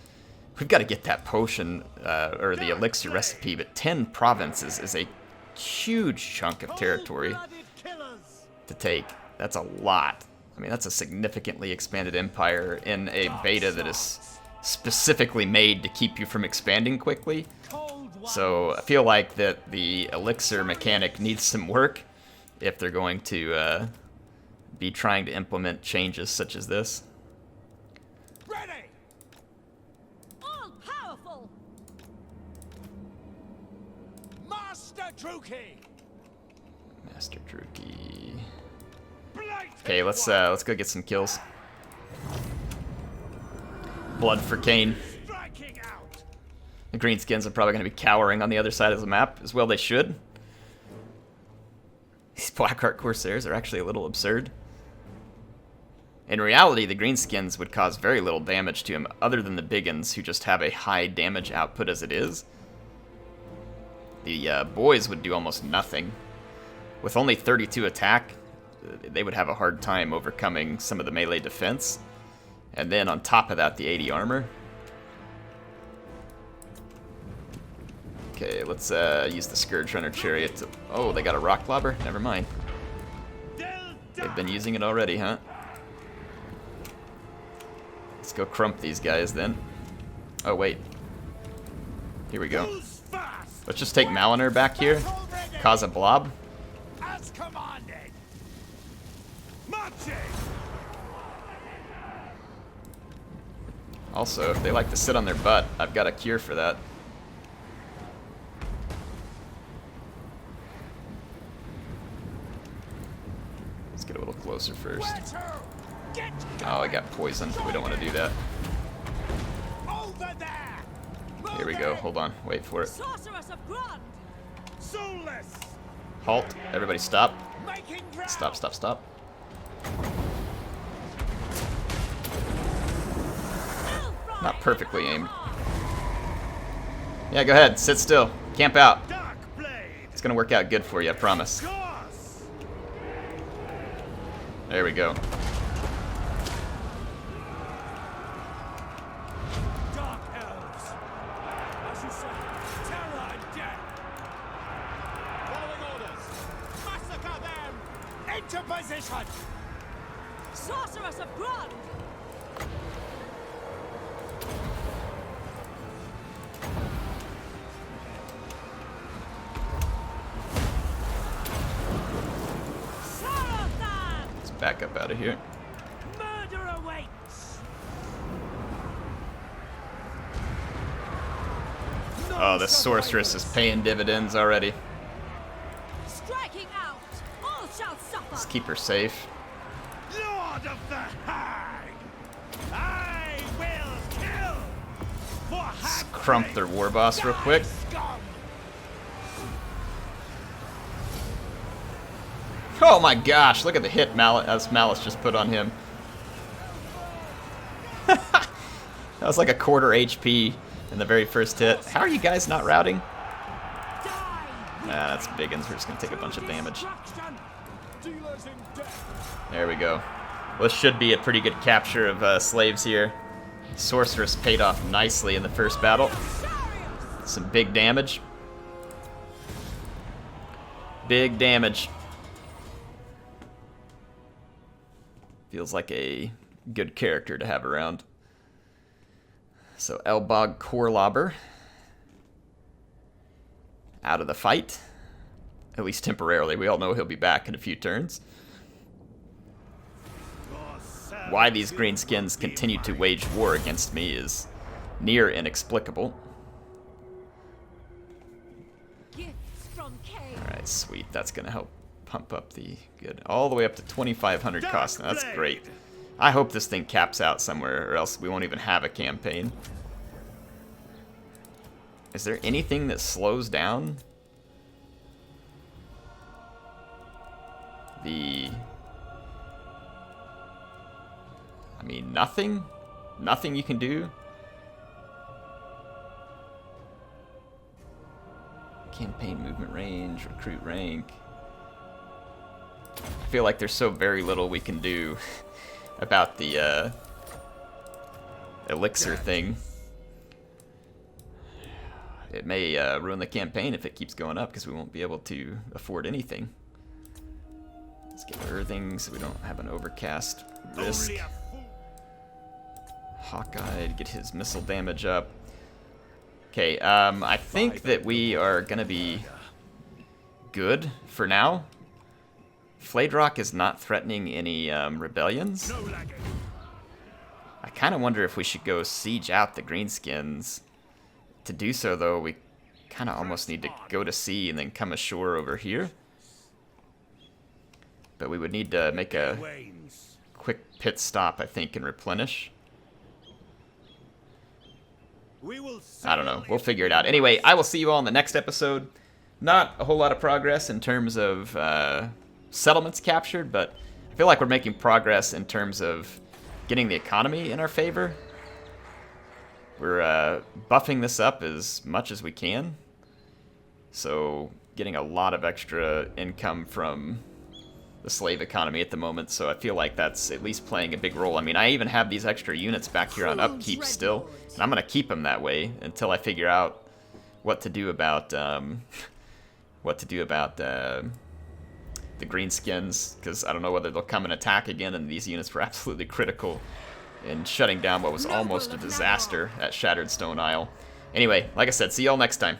We've got to get that potion, or the elixir recipe, but 10 provinces is a huge chunk of territory to take. That's a lot. I mean, that's a significantly expanded empire in a beta that is specifically made to keep you from expanding quickly. So I feel like that the elixir mechanic needs some work if they're going to be trying to implement changes such as this. Ready! All powerful! Master Druki! Master Druki. Blight Okay, let's go get some kills. Blood for Kane. striking out. The greenskins are probably going to be cowering on the other side of the map, as well they should. These Blackheart Corsairs are actually a little absurd. In reality, the greenskins would cause very little damage to him, other than the biggins, who just have a high damage output as it is. The boys would do almost nothing. With only 32 attack, they would have a hard time overcoming some of the melee defense. And then on top of that, the 80 armor. Okay, let's use the Scourge Runner Chariot to... Oh, they got a Rock Lobber? Never mind. They've been using it already, huh? Let's go crump these guys then. Oh, wait. Here we go. Let's just take Maliner back here. Cause a blob. As commanded. Marching. Also, if they like to sit on their butt, I've got a cure for that. Let's get a little closer first. Oh, I got poisoned. We don't want to do that. Over there! Here we go. Hold on. Wait for it. Sorceress of Grund! Soulless. Halt. Everybody stop. Making ground! Stop, stop, stop. Not perfectly aimed. Yeah, go ahead. Sit still. Camp out. Darkblade. It's going to work out good for you, I promise. Course. There we go. Dark elves! As you say, terror and death! Following orders! Massacre them! Into position! Sorceress of Grund! Sarathan! Let's back up out of here. Murder awaits! Oh, this sorceress is paying dividends already. Striking out! All shall suffer! Let's keep her safe. Lord of the Hag. I will kill. For Let's crump their war boss real quick. Oh my gosh, look at the hit Malus just put on him. That was like a quarter HP in the very first hit. How are you guys not routing? Nah, that's biggins. We're just going to take a bunch of damage. Dealers in death! There we go. Well, this should be a pretty good capture of slaves here. Sorceress paid off nicely in the first battle. Some big damage. big damage. Feels like a good character to have around. So Elbog Korlobber out of the fight, at least temporarily. We all know he'll be back in a few turns. Why these greenskins continue to wage war against me is near inexplicable. Alright, sweet. That's going to help pump up the good. All the way up to 2,500 cost. Now, that's great. I hope this thing caps out somewhere, or else we won't even have a campaign. Is there anything that slows down the... I mean, nothing? Nothing you can do? Campaign movement range, recruit rank. I feel like there's so very little we can do about the elixir thing. It may ruin the campaign if it keeps going up, because we won't be able to afford anything. Let's get earthing so we don't have an overcast risk. Hawkeye to get his missile damage up. Okay, I think that we are gonna be good for now. Fladerock is not threatening any rebellions. I kind of wonder if we should go siege out the greenskins. To do so, though, we kind of almost need to go to sea and then come ashore over here. But we would need to make a quick pit stop, I think, and replenish. I don't know. We'll figure it out. Anyway, I will see you all in the next episode. Not a whole lot of progress in terms of settlements captured, but I feel like we're making progress in terms of getting the economy in our favor. We're buffing this up as much as we can. So getting a lot of extra income from the slave economy at the moment, so I feel like that's at least playing a big role. I mean, I even have these extra units back here on upkeep still, and I'm going to keep them that way until I figure out what to do about the greenskins, because I don't know whether they'll come and attack again, and these units were absolutely critical in shutting down what was almost a disaster at Shattered Stone Isle. Anyway, like I said, see y'all next time.